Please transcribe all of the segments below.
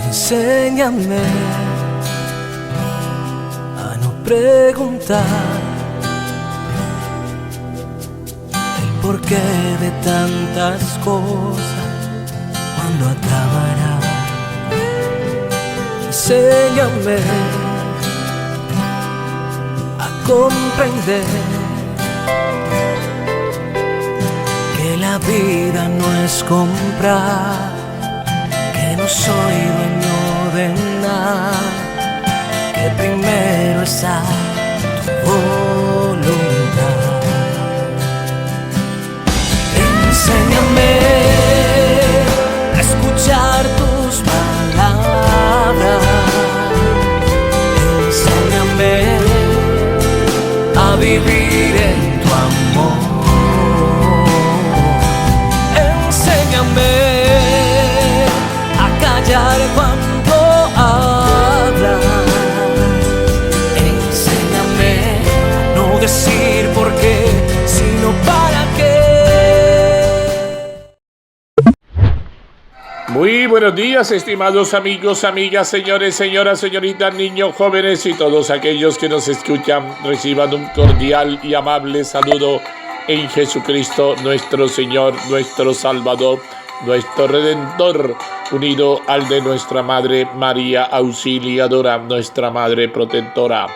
Enséñame a no preguntar el porqué de tantas cosas, cuándo acabará. Enséñame a comprender que la vida no es comprar, que no soy dueño de nada, que primero está tu voluntad. Enséñame a escuchar tus palabras, enséñame a vivir en tu amor, enséñame cuando hablas, enséñame a no decir por qué, sino para qué. Muy buenos días, estimados amigos, amigas, señores, señoras, señoritas, niños, jóvenes y todos aquellos que nos escuchan. Reciban un cordial y amable saludo en Jesucristo, nuestro Señor, nuestro Salvador, nuestro Redentor, unido al de nuestra Madre María Auxiliadora, nuestra Madre Protectora.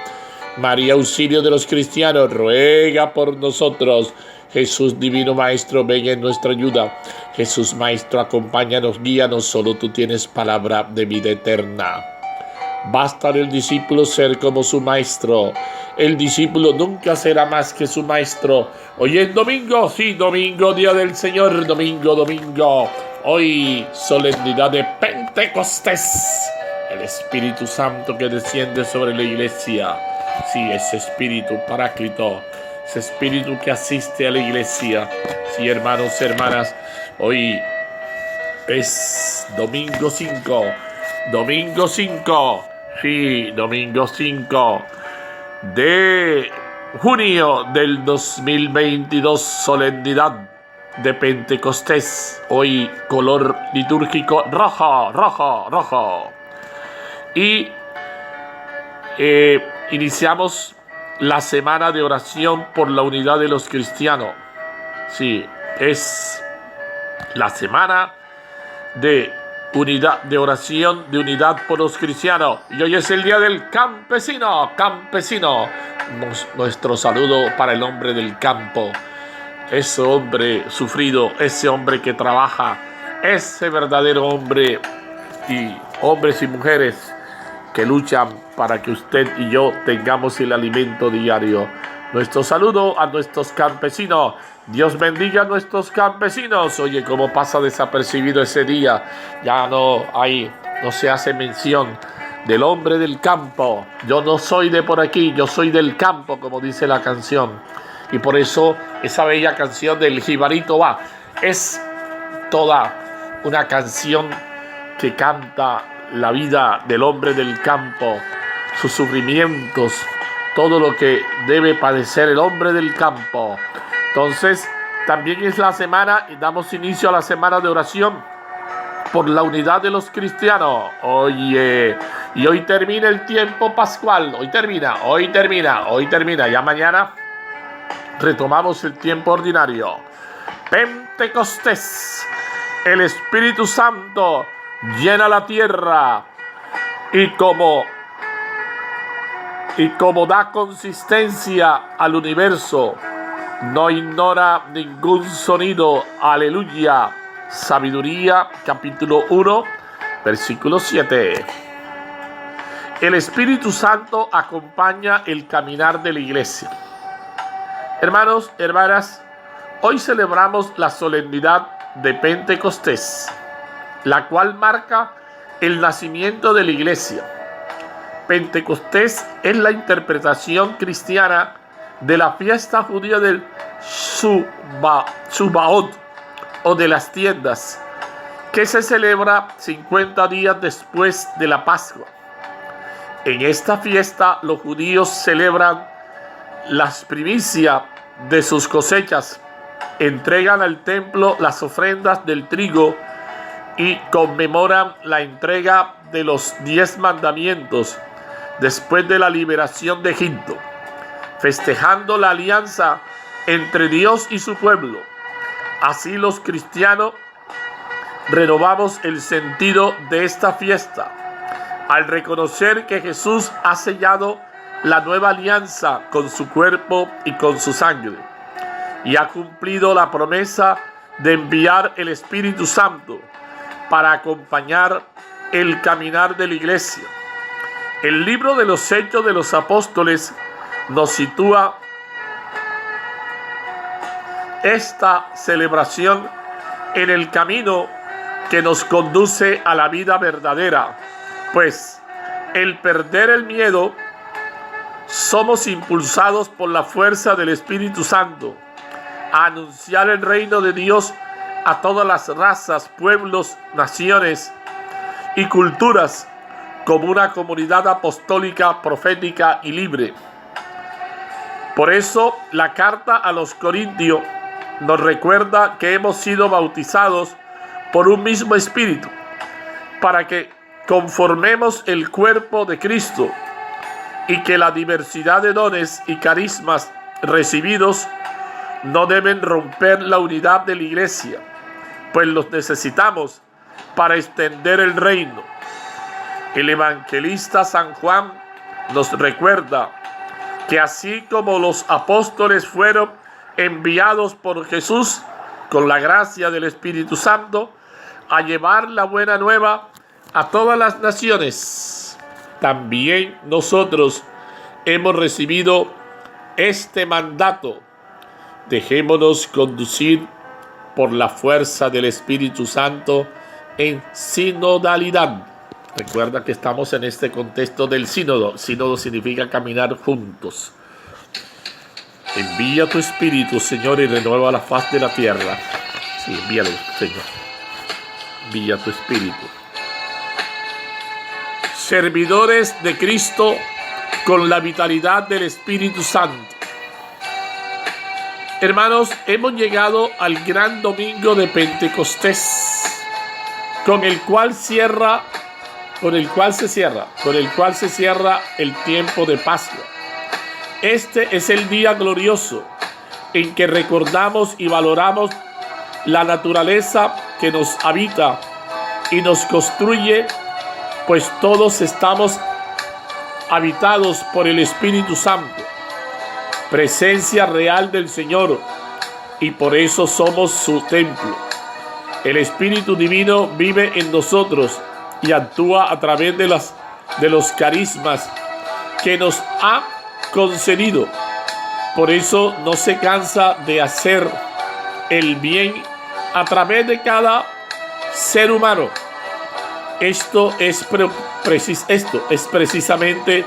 María, auxilio de los cristianos, ruega por nosotros. Jesús, Divino Maestro, ven en nuestra ayuda. Jesús, Maestro, acompáñanos, guíanos, solo tú tienes palabra de vida eterna. Basta al discípulo ser como su maestro. El discípulo nunca será más que su maestro. Hoy es domingo, sí, domingo, día del Señor, domingo. Hoy, solemnidad de Pentecostés. El Espíritu Santo que desciende sobre la iglesia. Sí, ese Espíritu Paráclito, ese Espíritu que asiste a la iglesia. Sí, hermanos, hermanas, hoy es domingo 5. Sí, domingo 5 de junio del 2022, solemnidad de Pentecostés. Hoy color litúrgico rojo. Y iniciamos la semana de oración por la unidad de los cristianos. Sí, es la semana de unidad, de oración, de unidad por los cristianos. Y hoy es el día del campesino. Nuestro saludo para el hombre del campo. Ese hombre sufrido, ese hombre que trabaja, ese verdadero hombre y hombres y mujeres que luchan para que usted y yo tengamos el alimento diario. Nuestro saludo a nuestros campesinos. Dios bendiga a nuestros campesinos. Oye, cómo pasa desapercibido ese día. Ya no se hace mención del hombre del campo. Yo no soy de por aquí, yo soy del campo, como dice la canción. Y por eso esa bella canción del Jibarito va. Es toda una canción que canta la vida del hombre del campo, sus sufrimientos, todo lo que debe padecer el hombre del campo. Entonces, también es la semana, y damos inicio a la semana de oración por la unidad de los cristianos. Oye, y hoy termina el tiempo pascual. Hoy termina. Ya mañana retomamos el tiempo ordinario. Pentecostés. El Espíritu Santo llena la tierra y como da consistencia al universo, no ignora ningún sonido. Aleluya. Sabiduría, capítulo 1, versículo 7. El Espíritu Santo acompaña el caminar de la iglesia. Hermanos, hermanas, hoy celebramos la solemnidad de Pentecostés, la cual marca el nacimiento de la iglesia. Pentecostés es la interpretación cristiana de la fiesta judía del Subaot o de las tiendas, que se celebra 50 días después de la Pascua. En esta fiesta los judíos celebran las primicias de sus cosechas, entregan al templo las ofrendas del trigo y conmemoran la entrega de los 10 mandamientos después de la liberación de Egipto, festejando la alianza entre Dios y su pueblo. Así los cristianos renovamos el sentido de esta fiesta al reconocer que Jesús ha sellado la nueva alianza con su cuerpo y con su sangre, y ha cumplido la promesa de enviar el Espíritu Santo para acompañar el caminar de la iglesia. El libro de los Hechos de los Apóstoles nos sitúa esta celebración en el camino que nos conduce a la vida verdadera, pues el perder el miedo, somos impulsados por la fuerza del Espíritu Santo a anunciar el reino de Dios a todas las razas, pueblos, naciones y culturas como una comunidad apostólica, profética y libre. Por eso la carta a los Corintios nos recuerda que hemos sido bautizados por un mismo Espíritu para que conformemos el cuerpo de Cristo, y que la diversidad de dones y carismas recibidos no deben romper la unidad de la iglesia, pues los necesitamos para extender el reino. El evangelista San Juan nos recuerda que así como los apóstoles fueron enviados por Jesús con la gracia del Espíritu Santo a llevar la buena nueva a todas las naciones, también nosotros hemos recibido este mandato. Dejémonos conducir por la fuerza del Espíritu Santo en sinodalidad. Recuerda que estamos en este contexto del sínodo. Sínodo significa caminar juntos. Envía tu Espíritu, Señor, y renueva la faz de la tierra. Sí, envíalo, Señor. Envía tu Espíritu. Servidores de Cristo con la vitalidad del Espíritu Santo. Hermanos, hemos llegado al gran domingo de Pentecostés, con el cual se cierra el tiempo de Pascua. Este es el día glorioso en que recordamos y valoramos la naturaleza que nos habita y nos construye, pues todos estamos habitados por el Espíritu Santo, presencia real del Señor, y por eso somos su templo. El Espíritu Divino vive en nosotros y actúa a través de los carismas que nos ha concedido. Por eso no se cansa de hacer el bien a través de cada ser humano. Esto es precisamente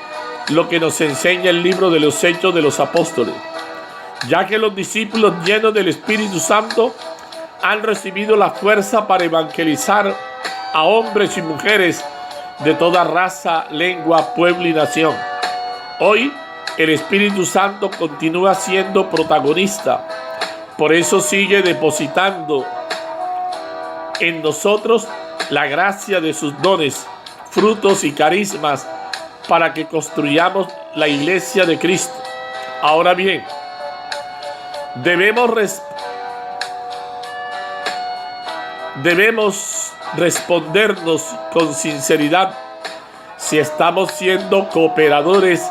lo que nos enseña el libro de los Hechos de los Apóstoles, ya que los discípulos llenos del Espíritu Santo han recibido la fuerza para evangelizar a hombres y mujeres de toda raza, lengua, pueblo y nación. Hoy el Espíritu Santo continúa siendo protagonista, por eso sigue depositando en nosotros la gracia de sus dones, frutos y carismas para que construyamos la iglesia de Cristo. Ahora bien, debemos respondernos con sinceridad si estamos siendo cooperadores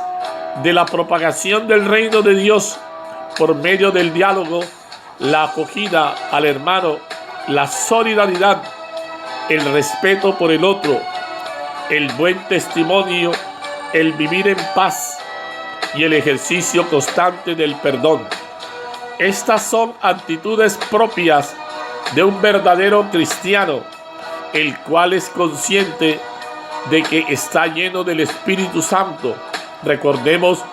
de la propagación del reino de Dios por medio del diálogo, la acogida al hermano, la solidaridad, el respeto por el otro, el buen testimonio, el vivir en paz y el ejercicio constante del perdón. Estas son actitudes propias de un verdadero cristiano, el cual es consciente de que está lleno del Espíritu Santo. Recordemos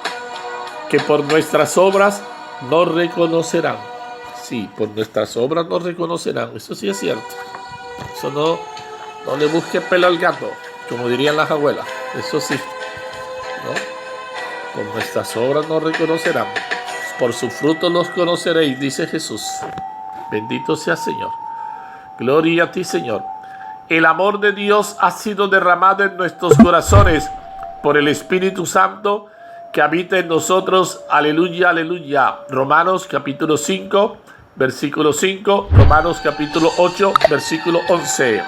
que por nuestras obras nos reconocerán. Sí, por nuestras obras nos reconocerán. Eso sí es cierto. Eso no le busque pelo al gato, como dirían las abuelas. Eso sí, ¿no? Por nuestras obras nos reconocerán. Por sus frutos los conoceréis, dice Jesús. Bendito sea Señor. Gloria a ti, Señor. el amor de Dios ha sido derramado en nuestros corazones por el Espíritu Santo que habita en nosotros. Aleluya, aleluya. Romanos capítulo 5, versículo 5. Romanos capítulo 8, versículo 11.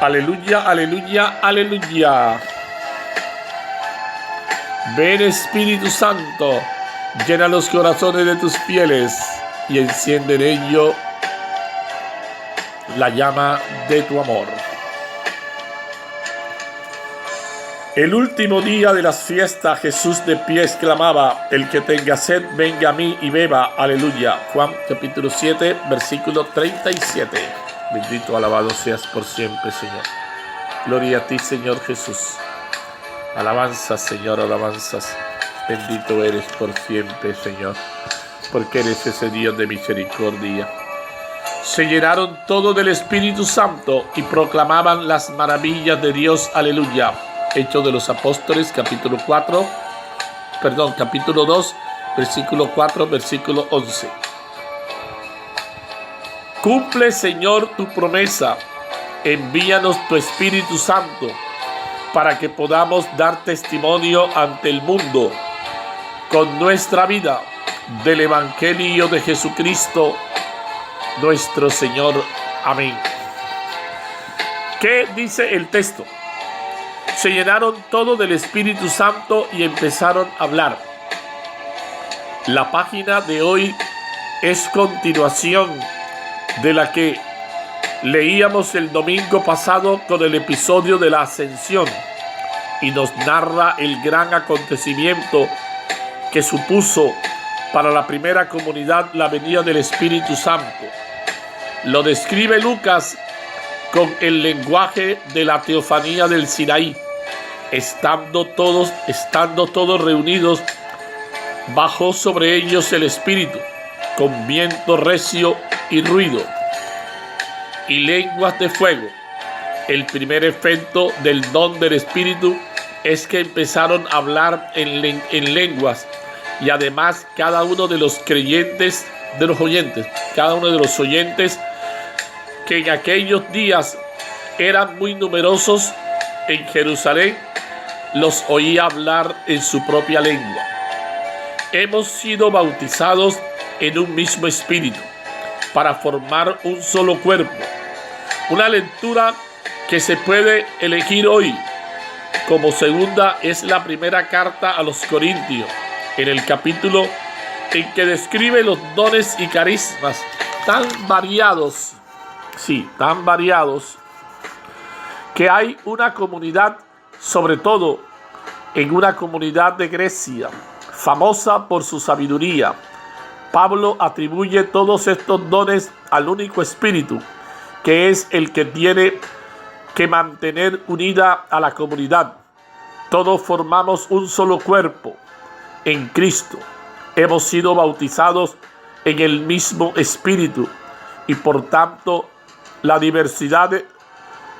Aleluya, aleluya, aleluya. Ven Espíritu Santo, llena los corazones de tus fieles y enciende en ellos la llama de tu amor. El último día de las fiestas, Jesús de pie exclamaba: el que tenga sed, venga a mí y beba. Aleluya. Juan capítulo 7, versículo 37. Bendito, alabado seas por siempre, Señor. Gloria a ti, Señor Jesús. Alabanzas, Señor, alabanzas. Bendito eres por siempre, Señor, porque eres ese Dios de misericordia. Se llenaron todo del Espíritu Santo y proclamaban las maravillas de Dios. Aleluya. Hechos de los Apóstoles, capítulo 2, versículo 4, versículo 11. Cumple, Señor, tu promesa. Envíanos tu Espíritu Santo para que podamos dar testimonio ante el mundo con nuestra vida del Evangelio de Jesucristo, nuestro Señor. Amén. ¿Qué dice el texto? Se llenaron todo del Espíritu Santo y empezaron a hablar. La página de hoy es continuación de la que leíamos el domingo pasado con el episodio de la Ascensión, y nos narra el gran acontecimiento que supuso para la primera comunidad la venida del Espíritu Santo. Lo describe Lucas con el lenguaje de la teofanía del Sinaí, estando todos reunidos, bajó sobre ellos el Espíritu con viento recio y ruido y lenguas de fuego. El primer efecto del don del Espíritu es que empezaron a hablar en lenguas, y además cada uno de los oyentes que en aquellos días eran muy numerosos en Jerusalén, los oía hablar en su propia lengua. Hemos sido bautizados en un mismo espíritu para formar un solo cuerpo. Una lectura que se puede elegir hoy como segunda es la primera carta a los Corintios, en el capítulo en que describe los dones y carismas tan variados, que hay una comunidad, sobre todo en una comunidad de Grecia, famosa por su sabiduría. Pablo atribuye todos estos dones al único Espíritu, que es el que tiene que mantener unida a la comunidad. Todos formamos un solo cuerpo en Cristo. Hemos sido bautizados en el mismo Espíritu, y por tanto la diversidad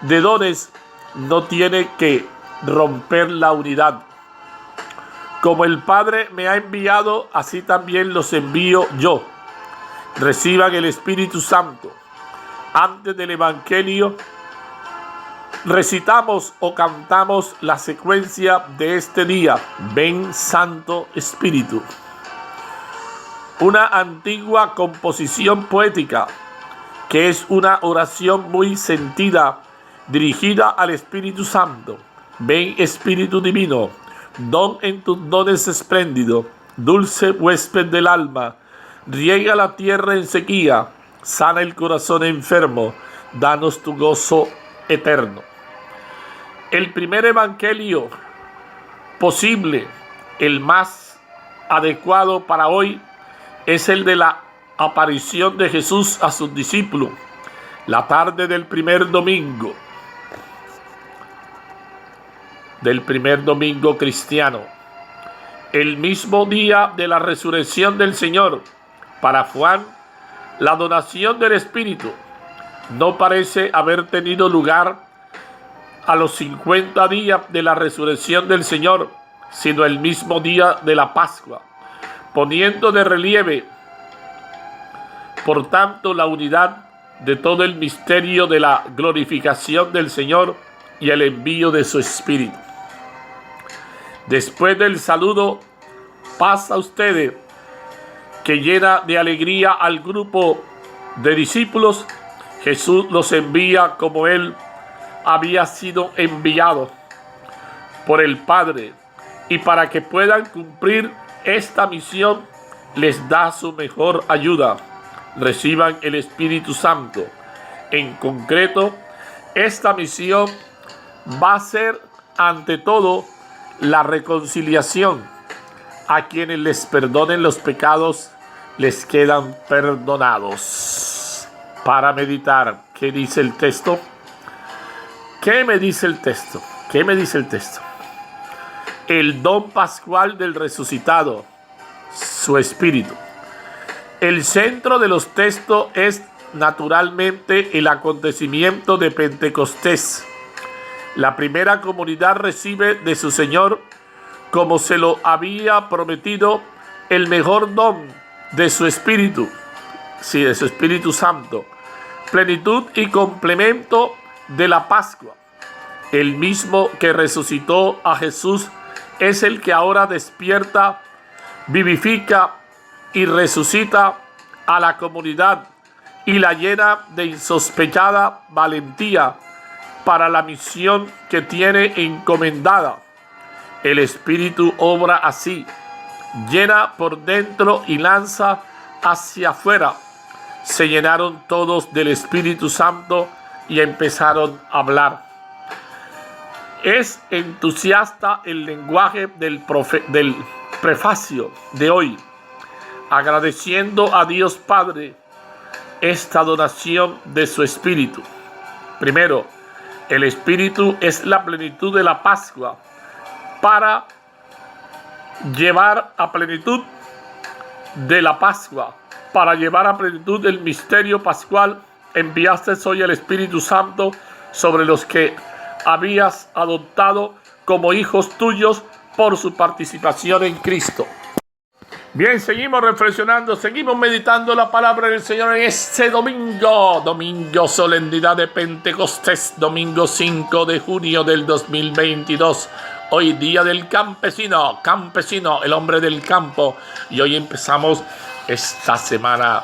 de dones no tiene que romper la unidad. Como el Padre me ha enviado, así también los envío yo. Reciban el Espíritu Santo. Antes del Evangelio, recitamos o cantamos la secuencia de este día: Ven Santo Espíritu. Una antigua composición poética que es una oración muy sentida dirigida al Espíritu Santo. Ven Espíritu Divino, don en tus dones espléndido, dulce huésped del alma, riega la tierra en sequía, sana el corazón enfermo, danos tu gozo eterno. El primer evangelio posible, el más adecuado para hoy, es el de la aparición de Jesús a sus discípulos, la tarde del primer domingo cristiano, el mismo día de la resurrección del Señor. Para Juan, la donación del Espíritu no parece haber tenido lugar a los 50 días de la resurrección del Señor, sino el mismo día de la Pascua, poniendo de relieve, por tanto, la unidad de todo el misterio de la glorificación del Señor y el envío de su Espíritu. Después del saludo, paz a ustedes, que llena de alegría al grupo de discípulos, Jesús los envía como Él había sido enviado por el Padre, y para que puedan cumplir esta misión, les da su mejor ayuda. Reciban el Espíritu Santo. En concreto, esta misión va a ser, ante todo, la reconciliación. A quienes les perdonen los pecados, les quedan perdonados. Para meditar, ¿qué dice el texto? ¿Qué me dice el texto? ¿Qué me dice el texto? El don pascual del resucitado, su Espíritu. El centro de los textos es naturalmente el acontecimiento de Pentecostés. La primera comunidad recibe de su Señor, como se lo había prometido, el mejor don de su Espíritu, sí, de su Espíritu Santo, plenitud y complemento de la Pascua. El mismo que resucitó a Jesús es el que ahora despierta, vivifica y resucita a la comunidad y la llena de insospechada valentía para la misión que tiene encomendada. El Espíritu obra así, llena por dentro y lanza hacia afuera. Se llenaron todos del Espíritu Santo y empezaron a hablar. Es entusiasta el lenguaje del prefacio de hoy, agradeciendo a Dios Padre esta donación de su Espíritu. Primero, el Espíritu es la plenitud de la Pascua. Para llevar a plenitud de la Pascua, para llevar a plenitud el misterio pascual, enviaste hoy el Espíritu Santo sobre los que habías adoptado como hijos tuyos por su participación en Cristo. Bien, seguimos reflexionando, seguimos meditando la palabra del Señor en este domingo, solemnidad de Pentecostés, domingo 5 de junio del 2022. Hoy día del campesino, el hombre del campo. Y hoy empezamos esta semana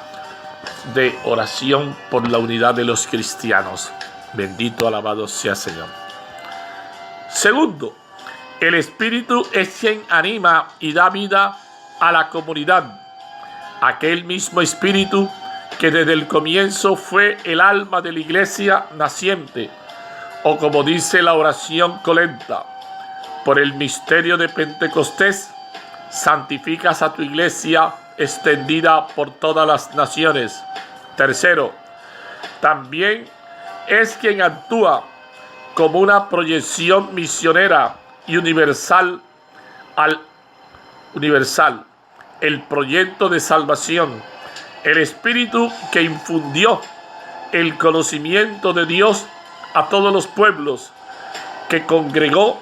de oración por la unidad de los cristianos. Bendito, alabado sea el Señor. Segundo, el Espíritu es quien anima y da vida a la comunidad. Aquel mismo Espíritu que desde el comienzo fue el alma de la iglesia naciente, o como dice la oración colenta, por el misterio de Pentecostés, santificas a tu iglesia extendida por todas las naciones. Tercero, también es quien actúa como una proyección misionera y universal, el proyecto de salvación, el Espíritu que infundió el conocimiento de Dios a todos los pueblos, que congregó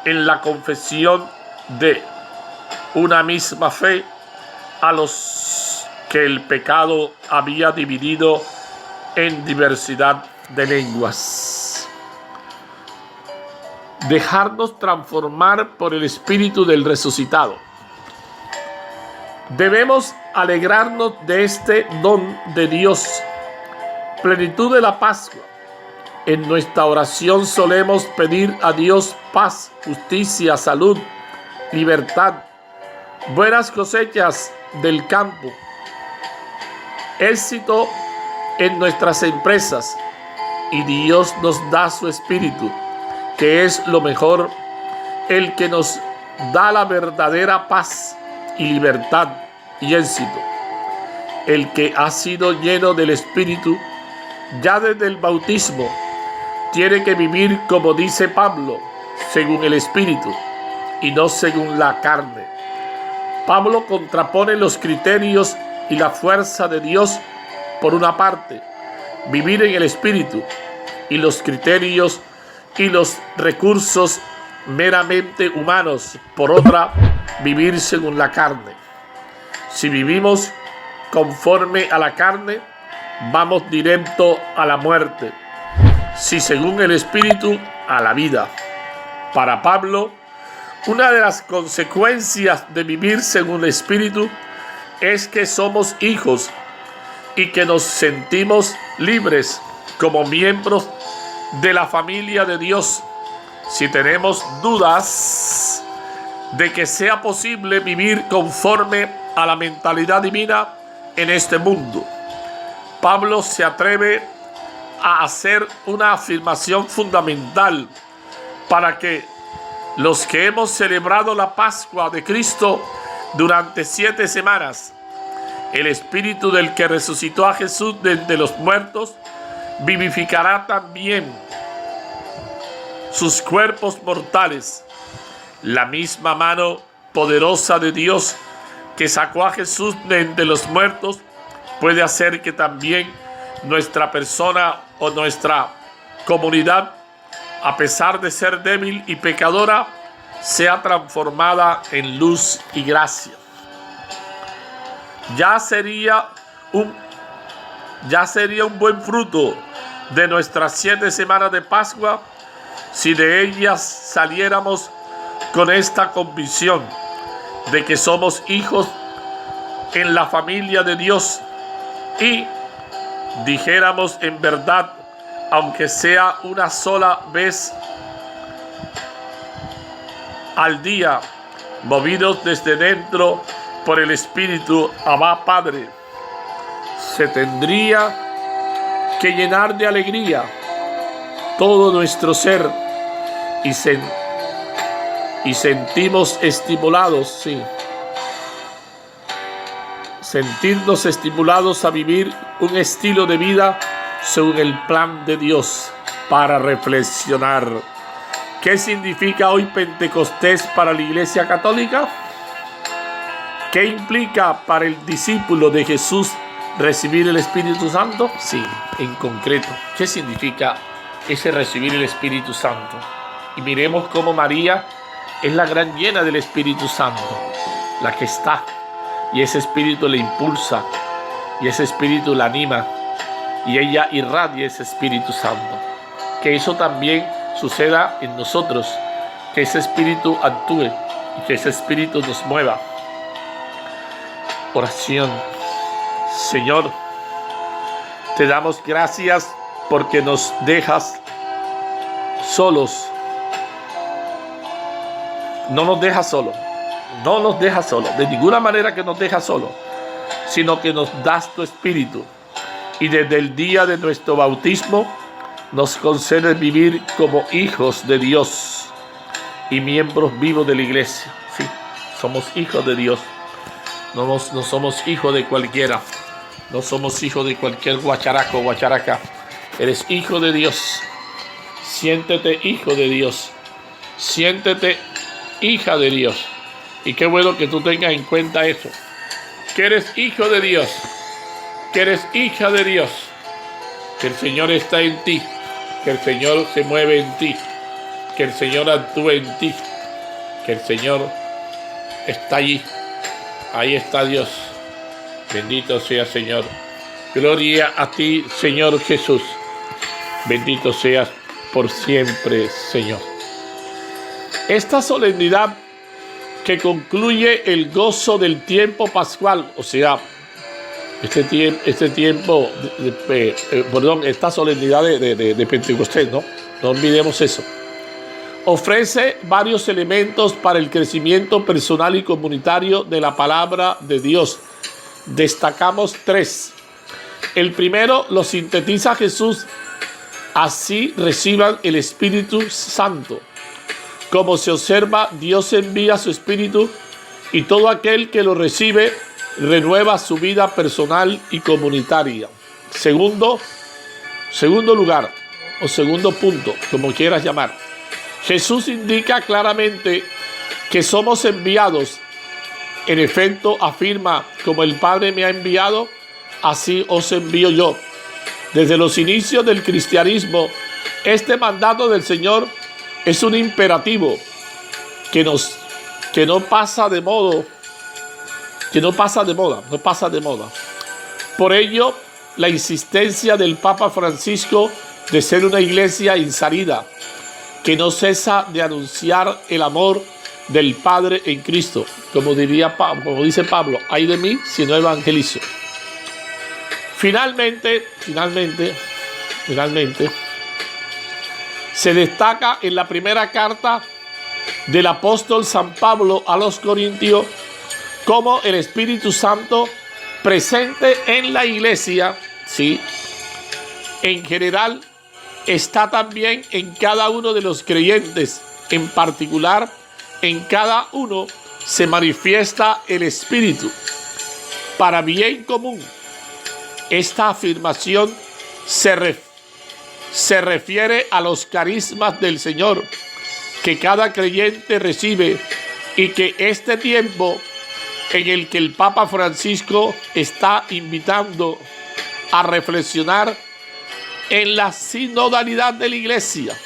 en la confesión de una misma fe a los que el pecado había dividido en diversidad de lenguas. Dejarnos transformar por el Espíritu del resucitado. Debemos alegrarnos de este don de Dios, plenitud de la Pascua. En nuestra oración solemos pedir a Dios paz, justicia, salud, libertad, buenas cosechas del campo, éxito en nuestras empresas, y Dios nos da su Espíritu, que es lo mejor, el que nos da la verdadera paz y libertad y éxito. El que ha sido lleno del Espíritu ya desde el bautismo tiene que vivir, como dice Pablo, según el Espíritu y no según la carne. Pablo contrapone los criterios y la fuerza de Dios por una parte, vivir en el Espíritu, y los criterios y los recursos meramente humanos, por otra, vivir según la carne. Si vivimos conforme a la carne, vamos directo a la muerte, si según el Espíritu, a la vida. Para Pablo, una de las consecuencias de vivir según el Espíritu es que somos hijos y que nos sentimos libres como miembros de la familia de Dios. Si tenemos dudas de que sea posible vivir conforme a la mentalidad divina en este mundo, Pablo se atreve a hacer una afirmación fundamental para que los que hemos celebrado la Pascua de Cristo durante 7 semanas, el Espíritu del que resucitó a Jesús de entre los muertos vivificará también sus cuerpos mortales. La misma mano poderosa de Dios que sacó a Jesús de entre los muertos puede hacer que también nuestra persona o nuestra comunidad, a pesar de ser débil y pecadora, sea transformada en luz y gracia. Ya sería un buen fruto de nuestras 7 semanas de Pascua si de ellas saliéramos con esta convicción de que somos hijos en la familia de Dios y dijéramos en verdad, aunque sea una sola vez al día, movidos desde dentro por el Espíritu, Abba Padre, se tendría que llenar de alegría todo nuestro ser y sentimos estimulados, sentirnos estimulados a vivir un estilo de vida según el plan de Dios. Para reflexionar, ¿qué significa hoy Pentecostés para la Iglesia Católica? ¿Qué implica para el discípulo de Jesús recibir el Espíritu Santo? Sí, en concreto, ¿qué significa ese recibir el Espíritu Santo? Y miremos cómo María es la gran llena del Espíritu Santo, la que está, y ese Espíritu le impulsa, y ese Espíritu la anima, y ella irradia ese Espíritu Santo. Que eso también suceda en nosotros, que ese Espíritu actúe y que ese Espíritu nos mueva. Oración. Señor, te damos gracias porque nos dejas solos. No nos dejas solos. No nos dejas solos. De ninguna manera que nos dejas solos, sino que nos das tu Espíritu. Y desde el día de nuestro bautismo nos concedes vivir como hijos de Dios y miembros vivos de la iglesia. Sí, somos hijos de Dios. No somos hijos de cualquiera. No somos hijos de cualquier guacharaco o guacharaca. Eres hijo de Dios. Siéntete hijo de Dios. Siéntete hija de Dios. Y qué bueno que tú tengas en cuenta eso. Que eres hijo de Dios. Que eres hija de Dios. Que el Señor está en ti. Que el Señor se mueve en ti. Que el Señor actúa en ti. Que el Señor está allí. Ahí está Dios. Bendito sea Señor. Gloria a ti, Señor Jesús. Bendito seas por siempre, Señor. Esta solemnidad que concluye el gozo del tiempo pascual, o sea, esta solemnidad de Pentecostés, ¿no? No olvidemos eso. Ofrece varios elementos para el crecimiento personal y comunitario de la palabra de Dios. Destacamos 3. El primero lo sintetiza Jesús: así reciban el Espíritu Santo. Como se observa, Dios envía su Espíritu y todo aquel que lo recibe renueva su vida personal y comunitaria. Segundo lugar, o segundo punto, como quieras llamar, Jesús indica claramente que somos enviados. En efecto, afirma: como el Padre me ha enviado, así os envío yo. Desde los inicios del cristianismo, este mandato del Señor es un imperativo que no pasa de moda. Por ello, la insistencia del Papa Francisco de ser una iglesia insarida, que no cesa de anunciar el amor del Padre en Cristo. Como dice Pablo, ay de mí si no evangelizo. Finalmente, se destaca en la primera carta del apóstol San Pablo a los Corintios como el Espíritu Santo presente en la iglesia, ¿sí?, en general, está también en cada uno de los creyentes. En particular, en cada uno se manifiesta el Espíritu para bien común. Esta afirmación se refiere a los carismas del Señor que cada creyente recibe, y que este tiempo en el que el Papa Francisco está invitando a reflexionar en la sinodalidad de la Iglesia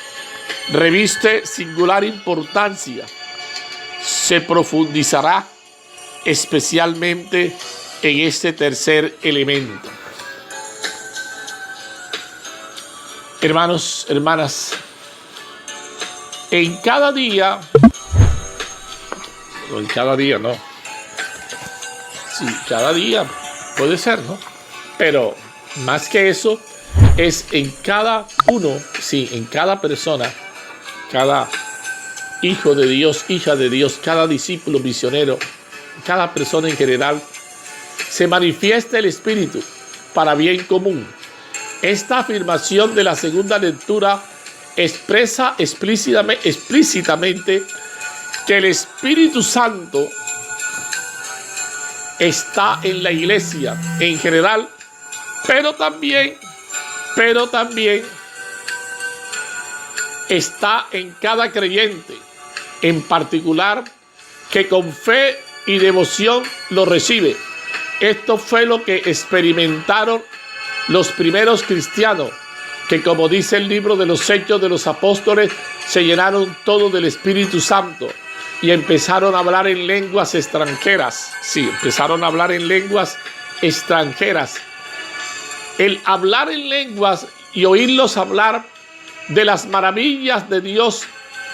reviste singular importancia. Se profundizará especialmente en este tercer elemento. Hermanos, hermanas, en cada día no, sí, cada día puede ser, ¿no? Pero más que eso, es en cada uno, sí, en cada persona, cada hijo de Dios, hija de Dios, cada discípulo misionero, cada persona en general, se manifiesta el Espíritu para bien común. Esta afirmación de la segunda lectura expresa explícitamente que el Espíritu Santo está en la iglesia en general, pero también está en cada creyente, en particular, que con fe y devoción lo recibe. Esto fue lo que experimentaron los primeros cristianos, que, como dice el libro de los Hechos de los Apóstoles, se llenaron todos del Espíritu Santo y empezaron a hablar en lenguas extranjeras. Sí, empezaron a hablar en lenguas extranjeras. El hablar en lenguas y oírlos hablar de las maravillas de Dios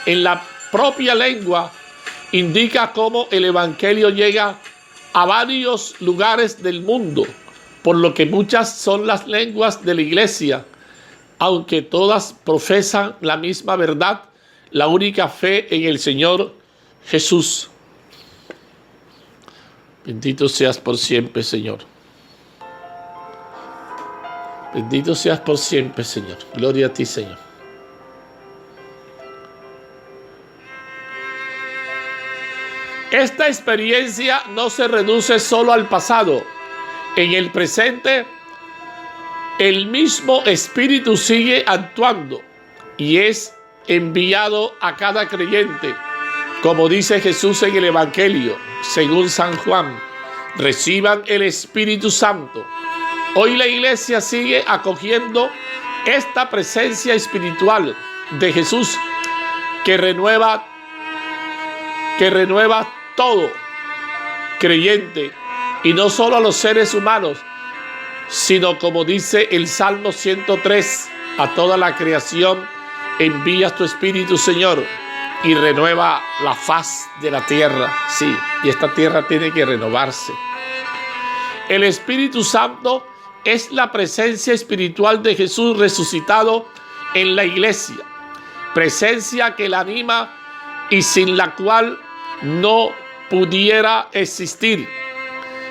en la propia lengua indica cómo el Evangelio llega a varios lugares del mundo, por lo que muchas son las lenguas de la iglesia, aunque todas profesan la misma verdad, la única fe en el Señor Jesús. Bendito seas por siempre, Señor. Bendito seas por siempre, Señor. Gloria a ti, Señor. Esta experiencia no se reduce solo al pasado. En el presente, el mismo Espíritu sigue actuando y es enviado a cada creyente. Como dice Jesús en el Evangelio, según San Juan, reciban el Espíritu Santo. Hoy la iglesia sigue acogiendo esta presencia espiritual de Jesús que renueva todo creyente, y no solo a los seres humanos, sino, como dice el Salmo 103, a toda la creación envías tu Espíritu, Señor, y renueva la faz de la tierra. Sí, y esta tierra tiene que renovarse. El Espíritu Santo es la presencia espiritual de Jesús resucitado en la iglesia, presencia que la anima y sin la cual no pudiera existir.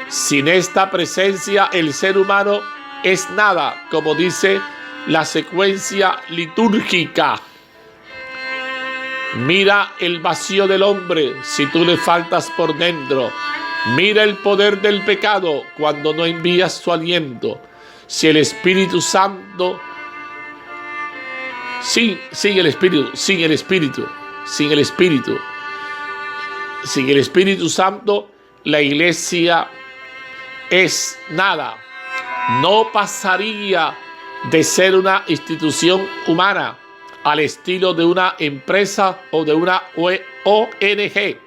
Sin esta presencia el ser humano es nada, como dice la secuencia litúrgica. Mira el vacío del hombre si tú le faltas por dentro. Mira el poder del pecado cuando no envías su aliento. Si el Espíritu Santo, sin el Espíritu Santo, la iglesia es nada. No pasaría de ser una institución humana al estilo de una empresa o de una ONG,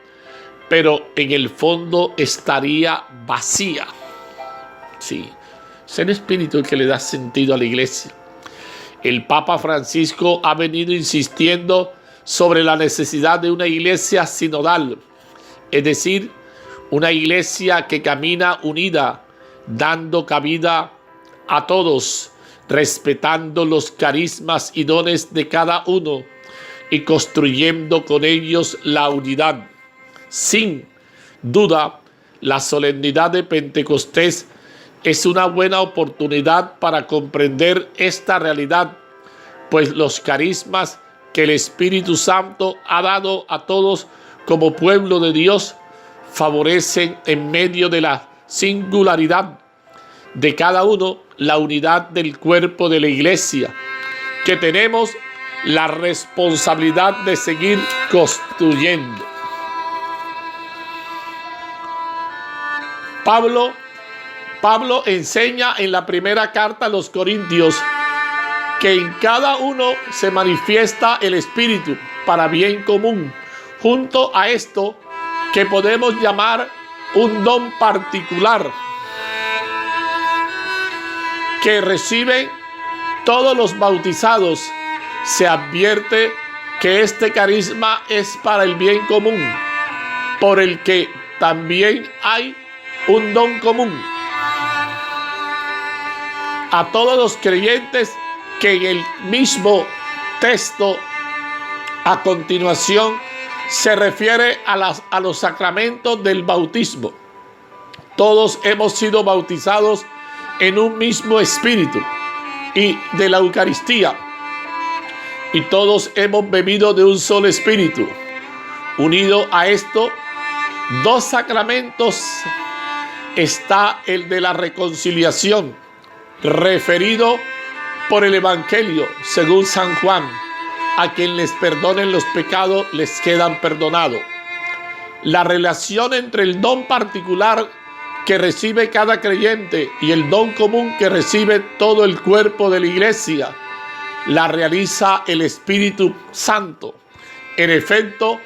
pero en el fondo estaría vacía. Sí, Es el Espíritu el que le da sentido a la iglesia. El Papa Francisco ha venido insistiendo sobre la necesidad de una iglesia sinodal, es decir, una iglesia que camina unida, dando cabida a todos, respetando los carismas y dones de cada uno y construyendo con ellos la unidad. Sin duda, la solemnidad de Pentecostés es una buena oportunidad para comprender esta realidad, pues los carismas que el Espíritu Santo ha dado a todos como pueblo de Dios favorecen en medio de la singularidad de cada uno la unidad del cuerpo de la iglesia, que tenemos la responsabilidad de seguir construyendo. Pablo enseña en la primera carta a los Corintios que en cada uno se manifiesta el Espíritu para bien común, junto a esto que podemos llamar un don particular que reciben todos los bautizados. Se advierte que este carisma es para el bien común, por el que también hay un don común a todos los creyentes, que en el mismo texto a continuación se refiere a los sacramentos del bautismo. Todos hemos sido bautizados en un mismo espíritu y de la Eucaristía, y todos hemos bebido de un solo espíritu. Unido a esto, dos sacramentos está el de la reconciliación, referido por el Evangelio según San Juan: a quien les perdonen los pecados les quedan perdonados. La relación entre el don particular que recibe cada creyente y el don común que recibe todo el cuerpo de la iglesia la realiza el Espíritu Santo. En efecto,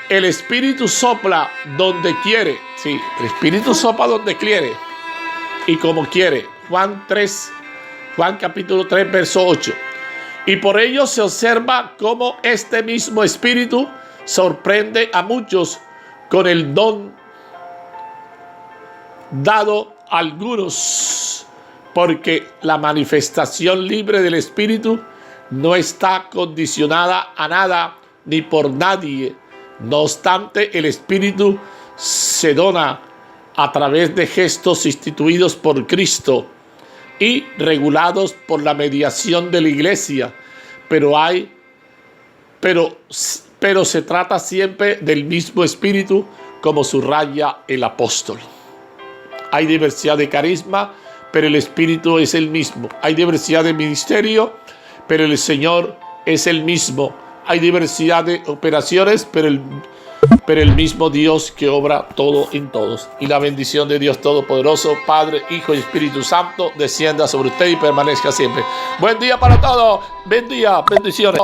el Espíritu sopla donde quiere. Sí, el Espíritu sopla donde quiere y como quiere. Juan capítulo 3, verso 8. Y por ello se observa cómo este mismo Espíritu sorprende a muchos con el don dado a algunos, porque la manifestación libre del Espíritu no está condicionada a nada ni por nadie. No obstante, el Espíritu se dona a través de gestos instituidos por Cristo y regulados por la mediación de la iglesia, pero se trata siempre del mismo Espíritu, como subraya el apóstol. Hay diversidad de carisma, pero el Espíritu es el mismo. Hay diversidad de ministerio, pero el Señor es el mismo. Hay diversidad de operaciones, pero el mismo Dios que obra todo en todos. Y la bendición de Dios Todopoderoso, Padre, Hijo y Espíritu Santo, descienda sobre usted y permanezca siempre. Buen día para todos. Buen día, bendiciones.